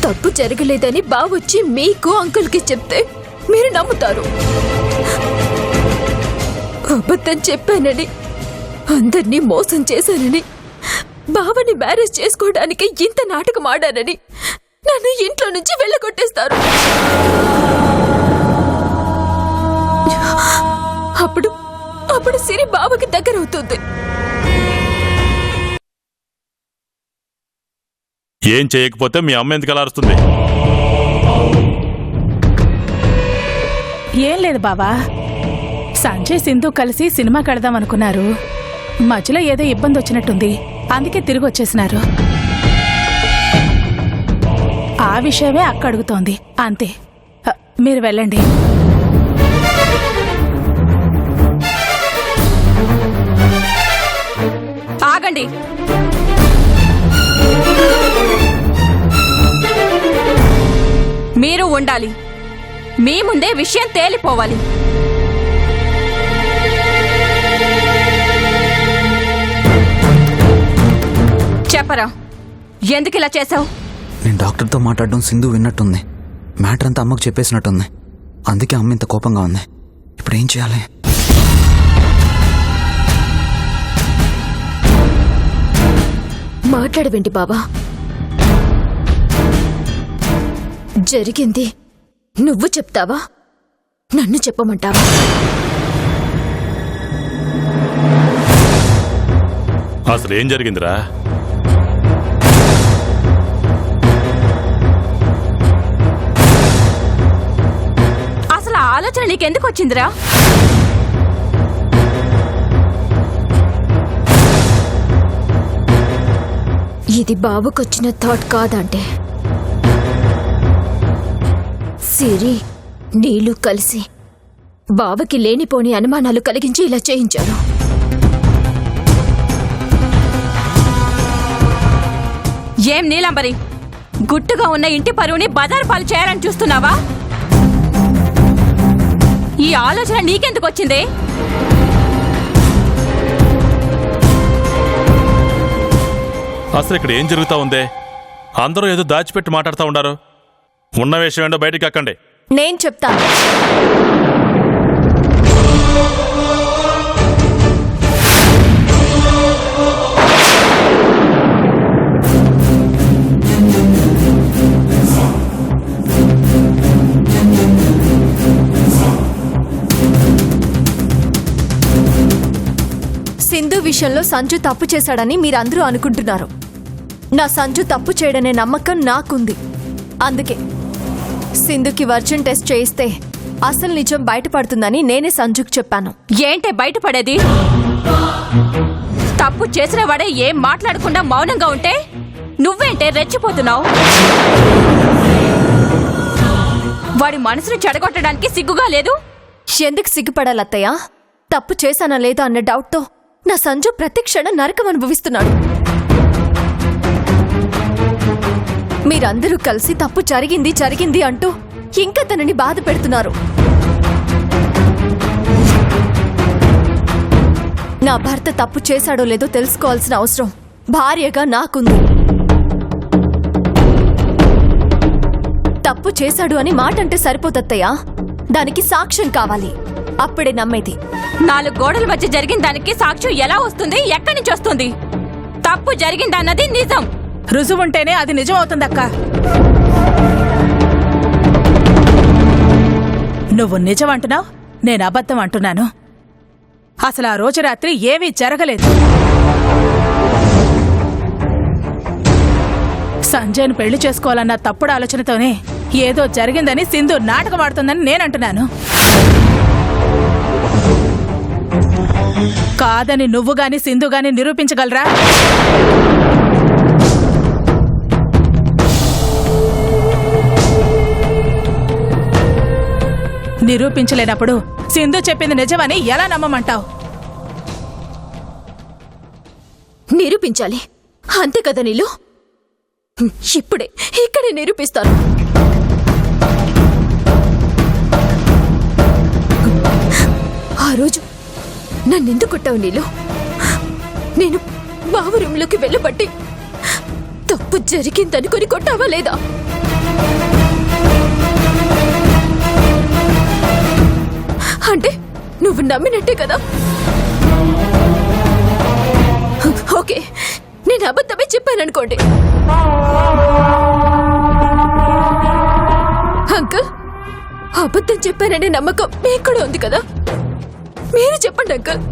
తప్పు జరగలేదని బావొచ్చి మీకు అంకుల్కి చెప్తే మీరు నమ్ముతారు. అబద్ధం చెప్పానని, అందరినీ మోసం చేశానని, బావని మ్యారేజ్ చేసుకోవడానికి ఇంత నాటకం ఆడానని నన్ను ఇంట్లో నుంచి వెళ్ళగొట్టేస్తారు. అప్పుడు సిరి బావకి దగ్గరవుతుంది. ఏం చేయకపోతే మీ అమ్మ ఎందుకు అలా అరుస్తుంది? ఏం లేదు బావా, సంజయ్ సింధు కలిసి సినిమాకి వెళదాం అనుకున్నారు. మధ్యలో ఏదో ఇబ్బంది వచ్చినట్టుంది, అందుకే తిరిగి వచ్చేసినారు. ఆ విషయమే అక్క అడుగుతోంది అంతే. మీరు వెళ్ళండి. ఆగండి. మీరు ఉండాలి. మీ ముందే విషయం తేలిపోవాలి. చెప్పరా, ఎందుకు ఇలా చేశావు? నేను డాక్టర్తో మాట్లాడడం సింధు విన్నట్టుంది. మ్యాటర్ అంతా అమ్మకు చెప్పేసినట్టుంది. అందుకే అమ్మ ఇంత కోపంగా ఉంది. ఇప్పుడు ఏం చేయాలి? మాట్లాడవేంటి బాబా? జరిగింది నువ్వు చెప్తావా, నన్ను చెప్పమంటావా? అసలు ఏం జరిగిందిరా? అసలు ఆ ఆలోచన నీకెందుకు వచ్చిందిరా? ఇది బాబుకొచ్చిన థాట్ కాదంటే, సిరి నీళ్ళు కలిసి బావకి లేనిపోని అనుమానాలు కలిగించి ఇలా చేయించారు. ఏం నీలంబరి, గుట్టుగా ఉన్న ఇంటి పరువుని బజారు పాలు చేయాలని చూస్తున్నావా? ఈ ఆలోచన నీకెందుకు వచ్చింది? అసలు ఇక్కడ ఏం జరుగుతా ఉందే? అందరూ ఏదో దాచిపెట్టి మాట్లాడుతూ ఉండారు. ఉన్న విషయం ఏంటో బయటికి ఎక్కండి. నేను చెప్తాను. సింధు విషయంలో సంజు తప్పు చేశాడని మీరందరూ అనుకుంటున్నారు. నా సంజు తప్పు చేయడనే నమ్మకం నాకుంది. అందుకే సింధుకి వర్జిన్ టెస్ట్ చేయిస్తే అసలు నిజం బయటపడుతుందని నేనే సంజుకి చెప్పాను. ఏంటే బయటపడేది? తప్పు చేసిన వాడే ఏం మాట్లాడకుండా మౌనంగా ఉంటే నువ్వేంటే రెచ్చిపోతున్నావు? వాడి మనసును చెడగొట్టడానికి సిగ్గుగా లేదు? ఎందుకు సిగ్గుపడాలత్తయ్య? తప్పు చేశానా లేదా అన్న డౌట్తో నా సంజు ప్రతి క్షణం నరకం అనుభవిస్తున్నాడు. మీరందరూ కలిసి తప్పు జరిగింది అంటూ ఇంకా తనని బాధ పెడుతున్నారు. నా భర్త తప్పు చేశాడో లేదో తెలుసుకోవాల్సిన అవసరం భార్యగా నాకుంది. తప్పు చేశాడు అని మాట అంటే సరిపోతత్తయ్యా, దానికి సాక్ష్యం కావాలి. అప్పుడే నమ్మేది. 4 గోడల మధ్య జరిగిన దానికి సాక్ష్యం ఎలా వస్తుంది? ఎక్కడి నుంచి వస్తుంది? తప్పు జరిగిందన్నది నిజం. రుజువుంటేనే అది నిజం అవుతుందక్క. నువ్వు నిజం అంటున్నావు, నేను అబద్ధం అంటున్నాను. అసలు ఆ రోజు రాత్రి ఏమీ జరగలేదు. సంజయ్ను పెళ్లి చేసుకోవాలన్న తప్పుడు ఆలోచనతోనే ఏదో జరిగిందని సింధు నాటకం ఆడుతుందని నేనంటున్నాను. కాదని నువ్వు గాని సింధు గాని నిరూపించగలరా? నిరూపించలేనప్పుడు సింధు చెప్పింది నిజమని ఎలా నమ్మమంటావు? నిరూపించాలి అంతే కదా నీళ్ళు? ఇక్కడే నిరూపిస్తాను. ఆ రోజు నన్నెందుకు కొట్టావు నీళ్ళు? నేను బావ రూంలోకి వెళ్ళబట్టి తప్పు జరిగిందనుకొని కొట్టావా లేదా? నువ్వు నమ్మినట్టే కదా? ఓకే, నేను అబద్ధమే చెప్పాననుకోండి. అంకుల్, అబద్ధం చెప్పాననే నమ్మకం మీకు కూడా ఉంది కదా? మీరు చెప్పండి అంకుల్,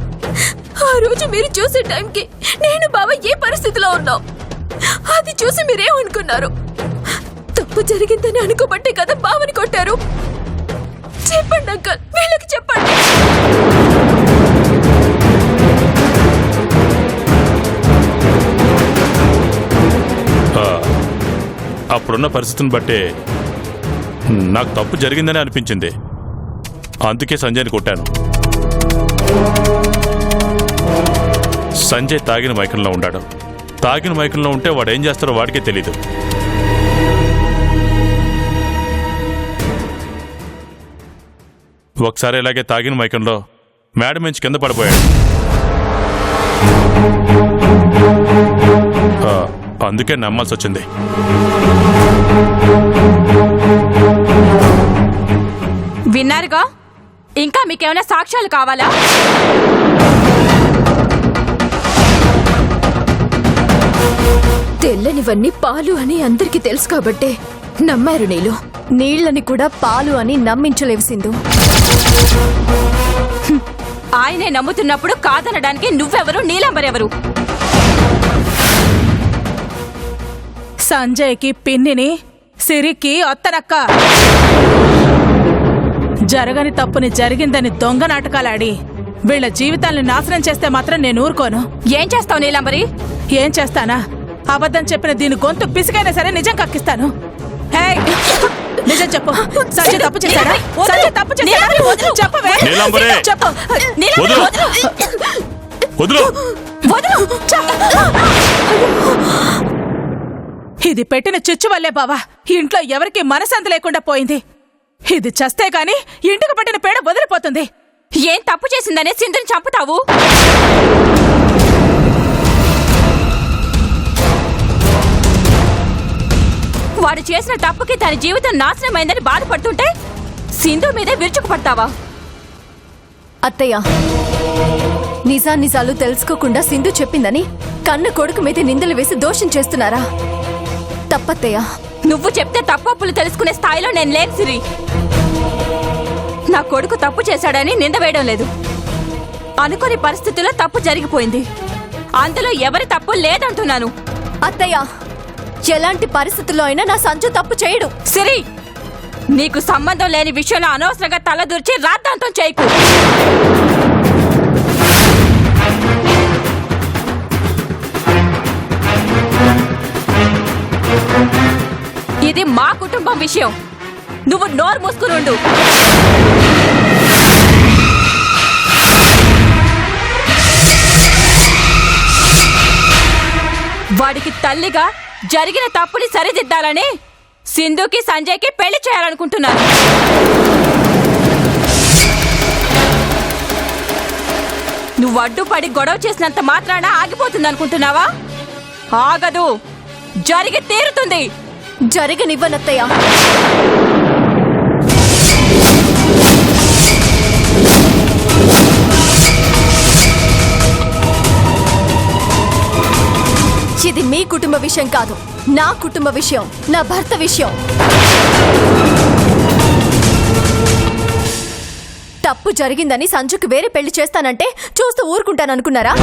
ఆ రోజు మీరు చూసే టైంకి నేను బావ ఏ పరిస్థితిలో ఉన్నాం అది చూసి మీరేమనుకున్నారు? తప్పు జరిగిందని అనుకోబట్టే కదా బావని కొట్టారు. చెప్పండి అంకుల్, వీళ్ళకి చెప్పండి. అప్పుడున్న పరిస్థితిని బట్టే నాకు తప్పు జరిగిందని అనిపించింది. అందుకే సంజయ్ని కొట్టాను. సంజయ్ తాగిన మైకంలో ఉన్నాడు. తాగిన మైకంలో ఉంటే వాడు ఏం చేస్తారో వాడికే తెలీదు. ఒకసారి ఇలాగే తాగిన మైకంలో మేడ నుంచి కింద పడిపోయాడు. అందుకే నమ్మాల్సి వచ్చింది. విన్నారుగా? ఇంకా మీకేమైనా సాక్ష్యాలు కావాలా? తెల్లనివన్నీ పాలు అని అందరికీ తెలుసు కాబట్టే నమ్మారు. నీళ్ళని కూడా పాలు అని నమ్మించలేవు సింధు. ఆయనే నమ్ముతున్నప్పుడు కాదనడానికి నువ్వెవరు, నీలంబరెవరు? సంజయ్కి పిన్నిని, సిరికి అత్తనక్క. జరగని తప్పుని జరిగిందని దొంగ నాటకాలాడి వీళ్ళ జీవితాల్ని నాశనం చేస్తే మాత్రం నేను ఊరుకోను. ఏం చేస్తావు నీలంబరి? ఏం చేస్తానా? అబద్ధం చెప్పిన దీని గొంతు పిసికైనా సరే నిజం కక్కిస్తాను. హే, నిజం చెప్పు. సంజయ్ తప్పు చేశాడా? సంజయ్ తప్పు చేశాడా? చెప్పవే. నీలంబరి! చెప్పు. వదులు! వదులు! ఇది పెట్టిన చిచ్చు వల్లే బావా ఇంట్లో ఎవరికి మనశాంతి లేకుండా పోయింది. ఇది చస్తే గాని ఇంటికి పట్టిన పేడ వదిలిపోతుంది. ఏం తప్పు చేసిందనే సింధుని చంపుతావు? వాడు చేసిన తప్పుకి తన జీవితం నాశనమైందని బాధపడుతుంటే సింధు మీదే విరుచుకుపడతావా? అత్తయ్య, నిజాలు తెలుసుకోకుండా సింధు చెప్పిందని కన్న కొడుకు మీద నిందలు వేసి దోషం చేస్తున్నారా? తప్పత్తయ్య. నువ్వు చెప్తే తప్పప్పులు తెలుసుకునే స్థాయిలో నేను లేను సిరి. నా కొడుకు తప్పు చేశాడని నింద వేయడం లేదు. అనుకోని పరిస్థితుల్లో తప్పు జరిగిపోయింది. అందులో ఎవరి తప్పు లేదంటున్నాను. అత్తయ్య, ఎలాంటి పరిస్థితుల్లో అయినా నా సంజు తప్పు చేయడు. సిరి, నీకు సంబంధం లేని విషయంలో అనవసరంగా తలదూర్చి రాద్ధాంతం చేయకు. ఇది మా కుటుంబం విషయం. నువ్వు నోరు మూసుకునుండు. వాడికి తల్లిగా జరిగిన తప్పుని సరిదిద్దాలని సింధుకి సంజయ్కి పెళ్లి చేయాలనుకుంటున్నాను. నువ్వు అడ్డుపడి గొడవ చేసినంత మాత్రాన ఆగిపోతుందనుకుంటున్నావా? ఆగదు, జరిగి తీరుతుంది. జరగనివ్వనత్తయ్య. ఇది మీ కుటుంబ విషయం కాదు, నా కుటుంబ విషయం, నా భర్త విషయం. తప్పు జరిగిందని సంజుకి వేరే పెళ్లి చేస్తానంటే చూస్తూ ఊరుకుంటాననుకున్నారా?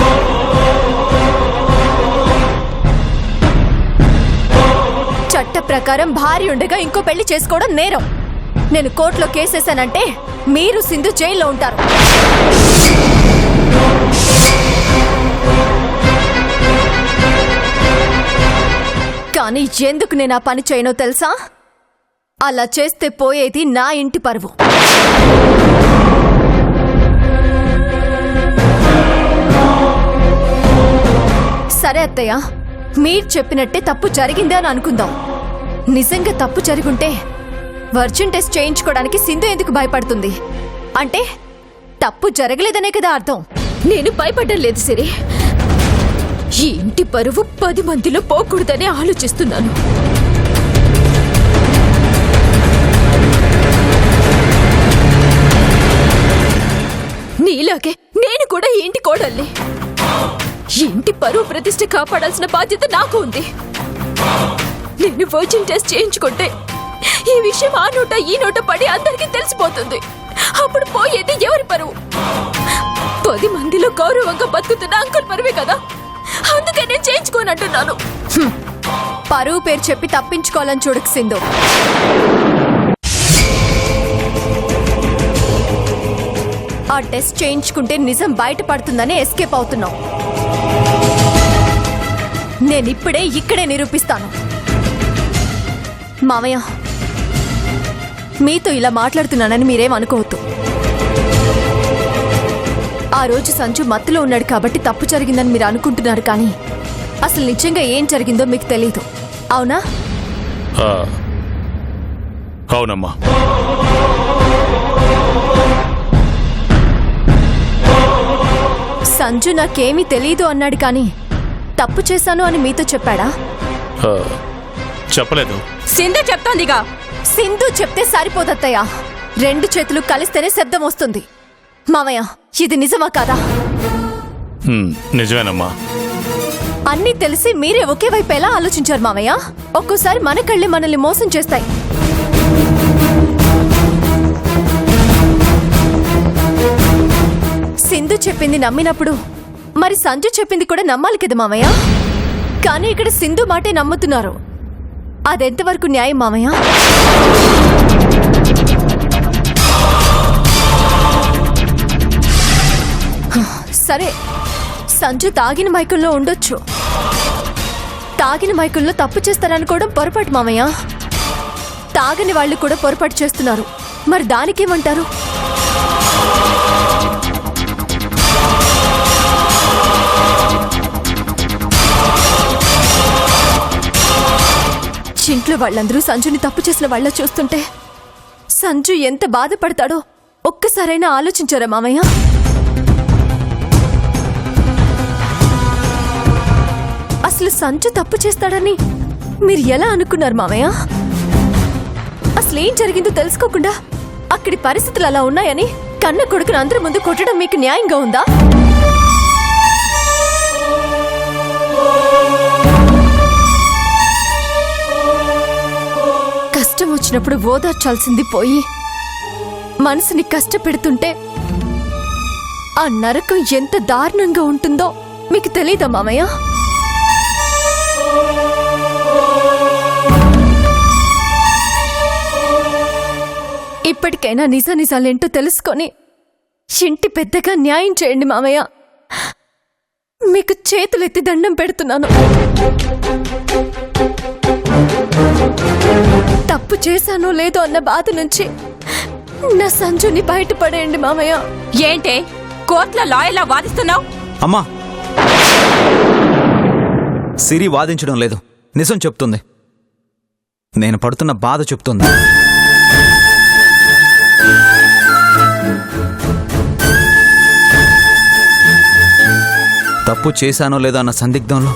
చట్ట ప్రకారం భార్య ఉండగా ఇంకో పెళ్లి చేసుకోవడం నేరం. నేను కోర్టులో కేసేశానంటే మీరు సింధు జైల్లో ఉంటారు. కానీ ఎందుకు నేను ఆ పని చేయనో తెలుసా? అలా చేస్తే పోయేది నా ఇంటి పరువు. సరే అత్తయ్య, మీరు చెప్పినట్టే తప్పు జరిగిందే అని అనుకుందాం. నిజంగా తప్పు జరుగుంటే వర్జిన్ టెస్ట్ చేయించుకోవడానికి సింధు ఎందుకు భయపడుతుంది? అంటే తప్పు జరగలేదనే కదా అర్థం. నేను భయపడడం లేదు సిరి. ఈ ఇంటి పరువు 10 మందిలో పోకూడదని ఆలోచిస్తున్నాను. ఈ ఇంటి కోడల్ని. ఈ ఇంటి పరువు ప్రతిష్ఠ కాపాడాల్సిన బాధ్యత నాకు ఉంది. నేను వర్జిన్ టెస్ట్ చేయించుకుంటే ఈ విషయం ఆ నోట ఈ నోట పడి అందరికీ తెలిసిపోతుంది. అప్పుడు పోయేది ఎవరి పరువు? 10 మందిలో గౌరవంగా బతుకుతున్న అంకుల్ పరువే కదా. అందుకే నేను చేయించుకోనంటున్నాను. పరువు పేరు చెప్పి తప్పించుకోవాలని చూడకు సింధు. ఆ టెస్ట్ చేయించుకుంటే నిజం బయటపడుతుందని ఎస్కేప్ అవుతున్నావు. నేనిప్పుడే ఇక్కడే నిరూపిస్తాను. మామయ్య, మీతో ఇలా మాట్లాడుతున్నానని మీరేం అనుకోవద్దు. ఆ రోజు సంజు మత్తులో ఉన్నాడు కాబట్టి తప్పు జరిగిందని మీరు అనుకుంటున్నారు, కానీ అసలు నిజంగా ఏం జరిగిందో మీకు తెలీదు. అవునా? అవునమ్మా. సంజు నాకేమీ తెలీదు అన్నాడు, కానీ తప్పు చేశాను అని మీతో చెప్పాడా? చెప్పలేదు. సింధు చెప్తోందిగా. సింధు చెప్తే సరిపోదత్తయ్యా. 2 చేతులు కలిస్తేనే శబ్దం వస్తుంది. మామయ్య, ఇది నిజమా కాదా? నిజమేనమ్మా. అన్నీ తెలిసి మీరే ఒకే వైపు ఎలా ఆలోచించారు మామయ్య? ఒక్కోసారి మన కళ్ళే మనల్ని మోసం చేస్తాయి. సింధు చెప్పింది నమ్మినప్పుడు మరి సంజు చెప్పింది కూడా నమ్మాలి కదా మామయ్య. కానీ ఇక్కడ సింధు మాటే నమ్ముతున్నారు. అదెంతవరకు న్యాయం మామయ్య? సరే, సంజు తాగిన మైకుల్లో ఉండొచ్చు. తాగిన మైకుల్లో తప్పు చేస్తారనుకోవడం పొరపాటు మామయ్య. తాగని వాళ్ళు కూడా పొరపాటు చేస్తున్నారు. మరి దానికేమంటారు? ఇంట్లో వాళ్ళందరూ సంజుని తప్పు చేసిన వాళ్ళ చూస్తుంటే సంజు ఎంత బాధపడతాడో ఒక్కసారైనా ఆలోచించారా మామయ్య? అసలు సంజు తప్పు చేస్తాడని మీరు ఎలా అనుకున్నారు మామయ్య? అసలు ఏం జరిగిందో తెలుసుకోకుండా అక్కడి పరిస్థితులు అలా ఉన్నాయని కన్న కొడుకుని అందరి ముందు కొట్టడం మీకు న్యాయంగా ఉందా? కష్టం వచ్చినప్పుడు ఓదార్చాల్సింది పోయి మనసుని కష్టపెడుతుంటే ఆ నరకం ఎంత దారుణంగా ఉంటుందో మీకు తెలీదా మామయ్య? ఇప్పటికైనా నిజాలేంటో తెలుసుకొని ఇంటి పెద్దగా న్యాయం చేయండి మామయ్య. మీకు చేతులెత్తి దండం పెడుతున్నాను. తప్పు చేశానో లేదో అన్న బాధ నుంచి నా సంజుని బయటపడేయండి మామయ్య. ఏంటే కోర్టులో లాయర్లా వాదిస్తున్నావు? అమ్మా, సిరి వాదించడం లేదు, నిజం చెప్తుంది. నేను పడుతున్న బాధ చెప్తుంది. తప్పు చేశానో లేదో అన్న సందిగ్ధంలో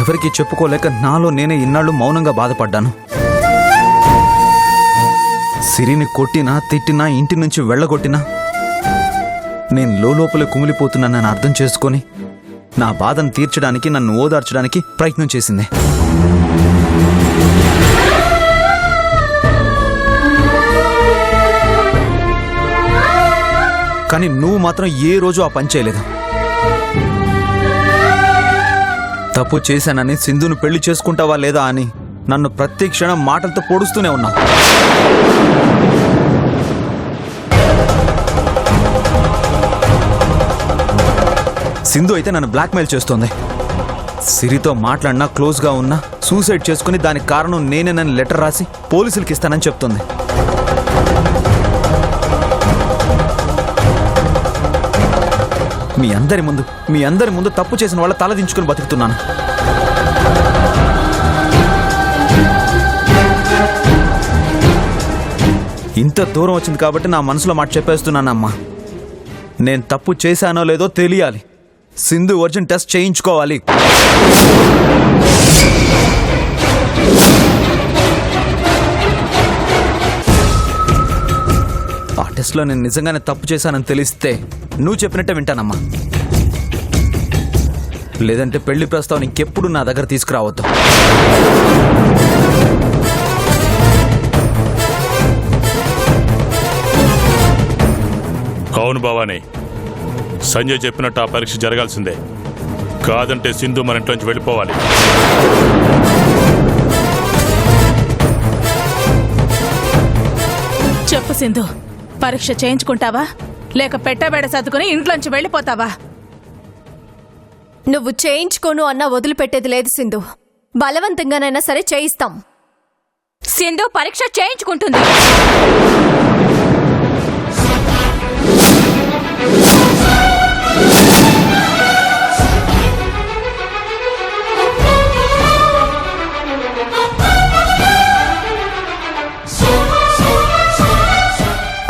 ఎవరికి చెప్పుకోలేక నాలో నేనే ఇన్నాళ్ళు మౌనంగా బాధపడ్డాను. సిరిని కొట్టినా తిట్టినా ఇంటి నుంచి వెళ్ళగొట్టినా నేను లోపలే కుమిలిపోతున్నానని అర్థం చేసుకొని నా బాధను తీర్చడానికి, నన్ను ఓదార్చడానికి ప్రయత్నం చేసింది. కానీ నువ్వు మాత్రం ఏ రోజు ఆ పని చేయలేదు. తప్పు చేశానని సింధును పెళ్లి చేసుకుంటావా లేదా అని నన్ను ప్రతి క్షణం మాటలతో పొడుస్తూనే ఉన్నావు. సింధు అయితే నన్ను బ్లాక్మెయిల్ చేస్తోంది. సిరితో మాట్లాడినా, క్లోజ్గా ఉన్నా సూసైడ్ చేసుకుని దానికి కారణం నేనేనని లెటర్ రాసి పోలీసులకి ఇస్తానని చెప్తుంది. మీ అందరి ముందు తప్పు చేసిన వాళ్ళ తలదించుకుని బతుకుతున్నాను. ఇంత దూరం వచ్చింది కాబట్టి నా మనసులో మాట చెప్పేస్తున్నానమ్మా. నేను తప్పు చేశానో లేదో తెలియాలి. సింధు వర్జిన్ టెస్ట్ చేయించుకోవాలి. ఆ టెస్ట్లో నేను నిజంగానే తప్పు చేశానని తెలిస్తే నువ్వు చెప్పినట్టే వింటానమ్మా. లేదంటే పెళ్లి ప్రస్తావన ఇంకెప్పుడు నా దగ్గర తీసుకురావద్దు. అవును భవానీ, సంజయ్ చెప్పినట్టు ఆ పరీక్ష జరగాల్సిందే. కాదంటే సింధు మన ఇంట్లోంచి వెళ్ళిపోవాలి. చెప్పు సింధు, పరీక్ష చేయించుకుంటావా లేక పెట్టబెడ సర్దుకుని ఇంట్లోంచి వెళ్ళిపోతావా? నువ్వు చేయించుకోను అన్నా వదిలిపెట్టేది లేదు సింధు. బలవంతంగానైనా సరే చేయిస్తాం. సింధు పరీక్ష చేయించుకుంటుంది.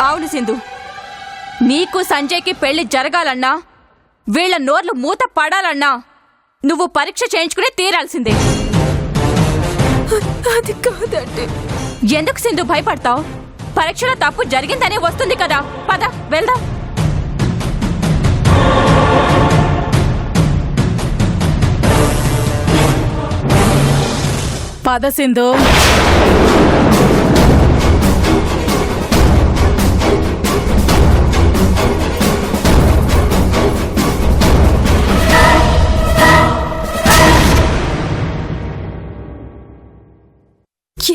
అవును సింధు, నీకు సంజయ్కి పెళ్లి జరగాలన్నా వీళ్ళ నోర్లు మూత పడాలన్నా నువ్వు పరీక్ష చేయించుకునే తీరాల్సిందే. అది కాదంటే. ఎందుకు సింధు భయపడతావు? పరీక్షలో తప్పు జరిగిందనే వస్తుంది కదా. పద వెళ్దాం. పద సింధు.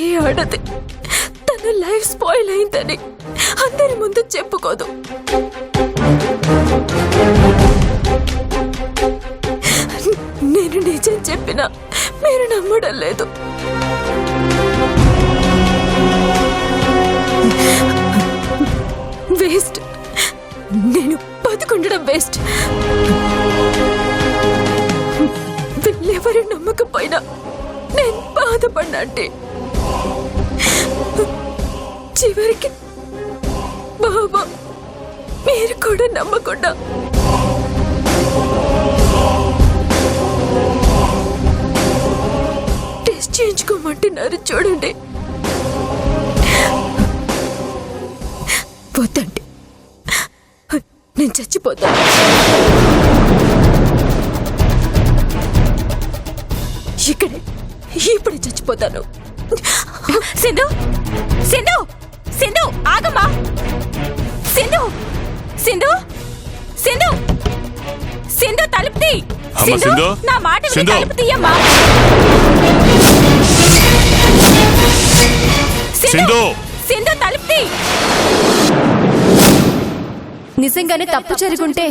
ఏ ఆడది తన లైఫ్ స్పాయిల్ అయిందని అందరి ముందు చెప్పుకోదు. నేను నిజం చెప్పినా మీరు నమ్మడం లేదు. వేస్ట్. నేను బతుకుండడం వేస్ట్. వీళ్ళెవరు నమ్మకపోయినా నేను బాధపడినంటే చివరికి బాబా మీరు కూడా నమ్మకుండా టెస్ట్ చేయించుకోమంటున్నారు. చూడండి, వద్దండి, నేను చచ్చిపోతాను. ఇప్పుడే చచ్చిపోతాను. సింధు, సింధు, సింధు ఆగమ్మా. సింధు, సింధు, సింధు, సింధు తలుపు తీ. సింధు నా మాట విని తలుపు తీయమ్మా. సింధు, సింధు తలుపు తీ. నిజంగానే తప్పు జరుగుంటే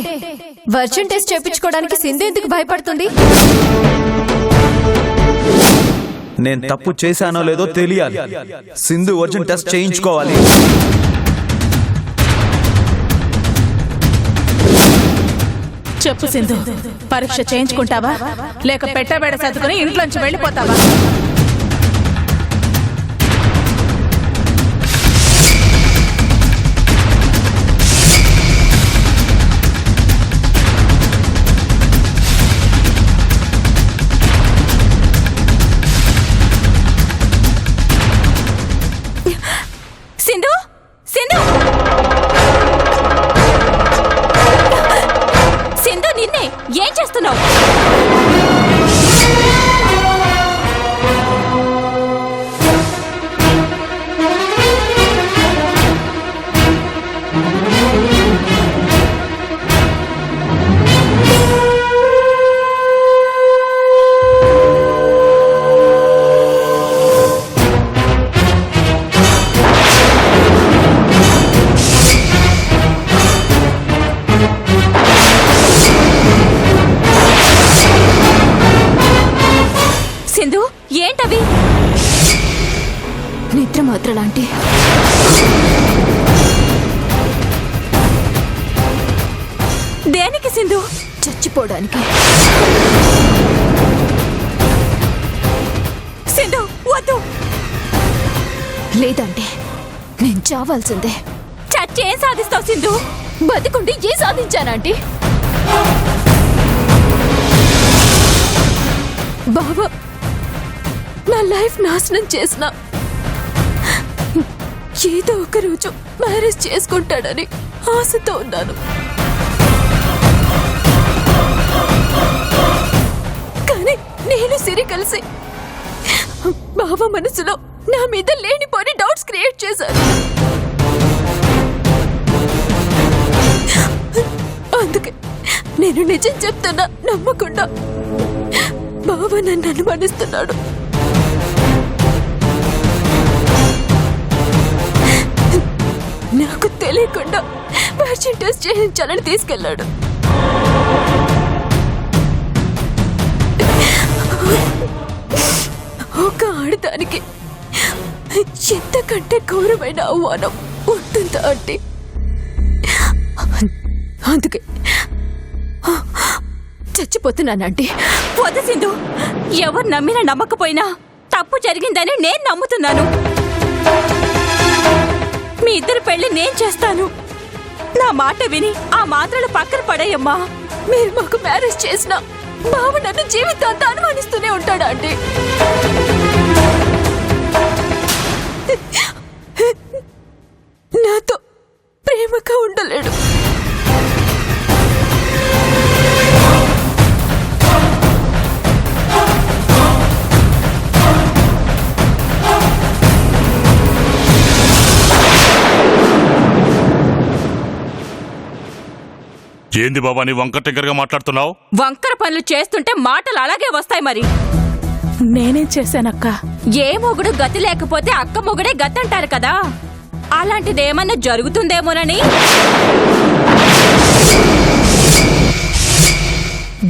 వర్జిన్ టెస్ట్ చేయించుకోవడానికి సింధు ఎందుకు భయపడుతుంది? నేను తప్పు చేశానో లేదో తెలియాలి. సింధు వర్జిన్ టెస్ట్ చేయించుకోవాలి. చెప్పు సింధు, పరీక్ష చేయించుకుంటావా లేక పెట్టబెడ సర్దుకుని ఇంట్లోంచి వెళ్ళిపోతావా? సింధు, సింధు, సింధు నిన్నే ఏం చేస్తున్నావు? సింధు ఏంటవి? నిద్ర మాత్ర లాంటి. దేనికి సింధు? చచ్చిపోవడానికి. సింధు వద్దు. లేదంటే నేను చావాల్సిందే. చచ్చి ఏం సాధిస్తావు సింధు? బతికుండి ఏ సాధించానంటే బాబా నా లైఫ్ నాశనం చేసిన ఏదో ఒక రోజు మ్యారేజ్ చేసుకుంటాడని ఆశతో ఉన్నాను. కానీ నేను సిరి కలిసి బావ మనసులో నా మీద లేనిపోని డౌట్స్ క్రియేట్ చేశారు. అందుకే నేను నిజం చెప్తున్నా నమ్మకుండా బావ నన్ను అనుమానిస్తున్నాడు. నాకు తెలియకుండా వర్జిన్ టెస్ట్ చేయించాలని తీసుకెళ్ళాడు. ఒక ఆడదానికి ఎంతకంటే ఘోరమైన అవమానం ఉంటుందా అంటే అందుకే చచ్చిపోతున్నానంటే. వద్దు సింధు, ఎవరు నమ్మినా నమ్మకపోయినా తప్పు జరిగిందని నేను నమ్ముతున్నాను. మీ ఇద్దరు పెళ్లి నేను చేస్తాను. నా మాట విని ఆ మాత్రలు పక్కన పడేయమ్మా. మీరు మాకు మ్యారేజ్ చేసినా బావ నన్ను జీవితాంతా అనుమానిస్తూనే ఉంటాడా అండి? నాతో ప్రేమగా ఉండలేడు. ఏంది బాబా నీ వంకర టింకరగా మాట్లాడుతున్నావు? వంకర పనులు చేస్తుంటే మాటలు అలాగే వస్తాయి. మరి నేనేం చేశానక్క? ఏ మొగుడు గతి లేకపోతే అక్క మొగుడే గతి అంటారు కదా, అలాంటిదేమన్నా జరుగుతుందేమోనని.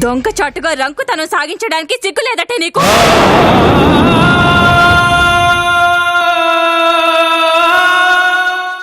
దొంగ చాటుగా రంకుతనం సాగించడానికి సిగ్గులేదటే నీకు?